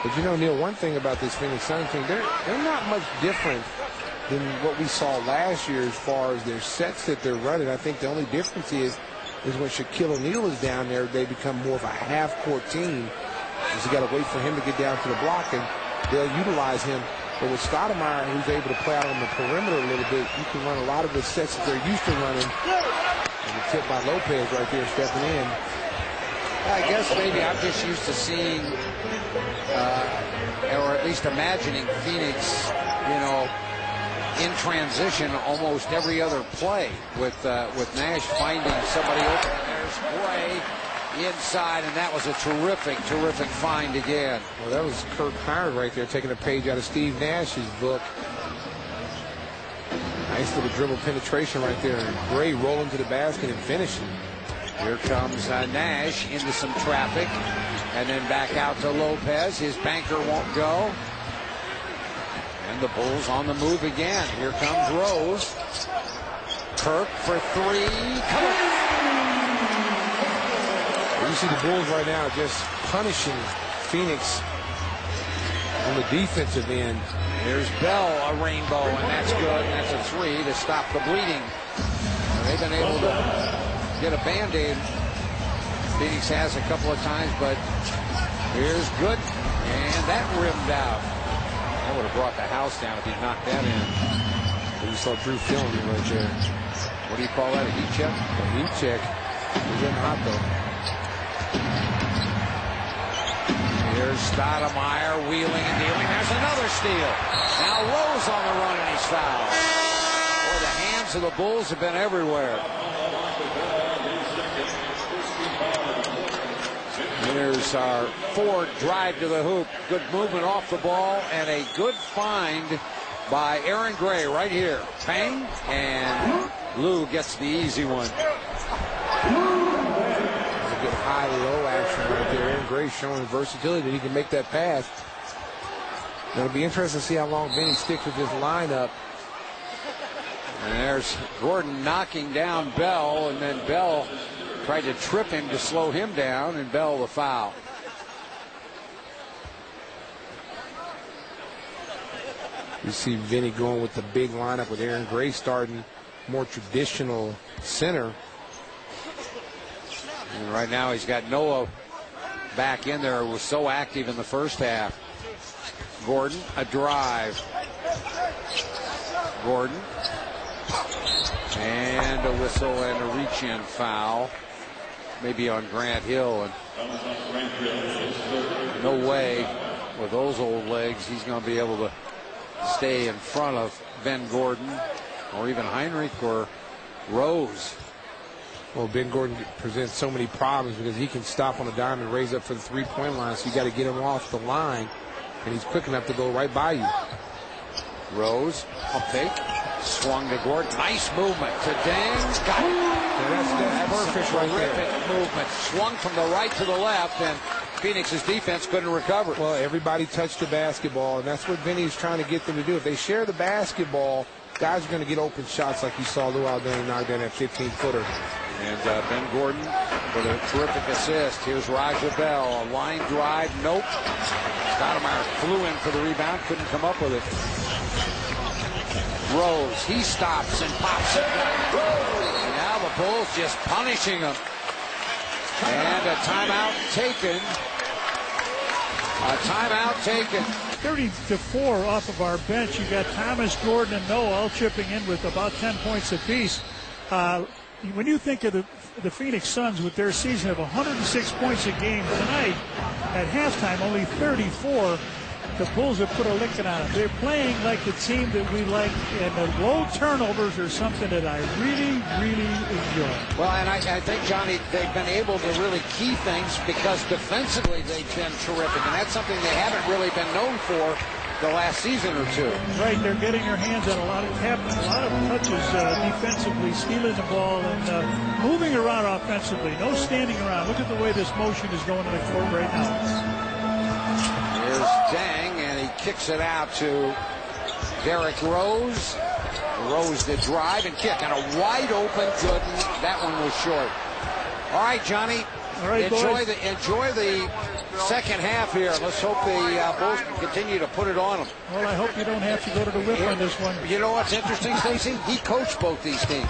But you know, Neil, one thing about this Phoenix Suns team, they're not much different than what we saw last year as far as their sets that they're running. I think the only difference is when Shaquille O'Neal is down there, they become more of a half-court team. You got to wait for him to get down to the block, and they'll utilize him. But with Stoudemire, who's able to play out on the perimeter a little bit, you can run a lot of the sets that they're used to running. And the tip by Lopez right there stepping in. I guess maybe I'm just used to seeing, or at least imagining Phoenix, you know, in transition almost every other play with Nash finding somebody open. There's Gray inside, and that was a terrific find again. Well, that was Kirk Howard right there taking a page out of Steve Nash's book. Nice little dribble penetration right there. And Gray rolling to the basket and finishing. Here comes Nash into some traffic, and then back out to Lopez. His banker won't go. And the Bulls on the move again. Here comes Rose. Kirk for three. Come on. You see the Bulls right now just punishing Phoenix on the defensive end. There's Bell, a rainbow, and that's good. That's a three to stop the bleeding. They've been able to get a Band-Aid. Phoenix has a couple of times, but here's good. And that rimmed out. That would have brought the house down if he knocked that in. But you saw Drew filming right there. What do you call that, a heat check? A heat check. He's getting hot, though. Here's Stoudemire wheeling and dealing. There's another steal. Now Rose on the run, and he's fouled. Boy, the hands of the Bulls have been everywhere. Here's our Ford drive to the hoop. Good movement off the ball, and a good find by Aaron Gray right here. Bang, and Lou gets the easy one. That's a good high-low action right there. Aaron Gray showing versatility that he can make that pass. It'll be interesting to see how long Vinny sticks with this lineup. And there's Gordon knocking down Bell, and then Bell tried to trip him to slow him down, and Bell the foul. You see Vinny going with the big lineup with Aaron Gray starting, more traditional center. And right now he's got Noah back in there, who was so active in the first half. Gordon, a drive. Gordon. And a whistle and a reach-in foul. Maybe on Grant Hill. And no way with those old legs he's going to be able to stay in front of Ben Gordon or even Heinrich or Rose. Well, Ben Gordon presents so many problems because he can stop on a dime and raise up for the three-point line, so you got to get him off the line, and he's quick enough to go right by you. Rose, a fake, swung to Gordon. Nice movement to Dang. Got it. Yeah, that's perfect right there. Terrific movement. Swung from the right to the left, and Phoenix's defense couldn't recover. Well, everybody touched the basketball, and that's what Vinny's trying to get them to do. If they share the basketball, guys are going to get open shots like you saw Lou out there and knock down that 15-footer. And Ben Gordon with a terrific assist. Here's Raja Bell, a line drive. Nope. Stoudemire flew in for the rebound, couldn't come up with it. Rose, he stops and pops it. Now the Bulls just punishing him. And a timeout taken. A timeout taken. 30-4 off of our bench. You got Thomas, Gordon, and Noah all chipping in with about 10 points apiece. When you think of the Phoenix Suns with their season of 106 points a game tonight, at halftime only 34, the Bulls have put a licking on them. They're playing like the team that we like, and the low turnovers are something that I really, really enjoy. Well, and I think, Johnny, they've been able to really key things because defensively they've been terrific, and that's something they haven't really been known for the last season or two. Right, they're getting their hands on a lot of touches defensively, stealing the ball and moving around offensively. No standing around. Look at the way this motion is going to the court right now. Here's Dang, and he kicks it out to Derrick Rose. Rose the drive and kick, and a wide open Gooden. That one was short. All right, Johnny. All right, enjoy the second half here. Let's hope the Bulls can continue to put it on them. Well, I hope you don't have to go to the whip on this one. You know what's interesting, Stacey? He coached both these teams.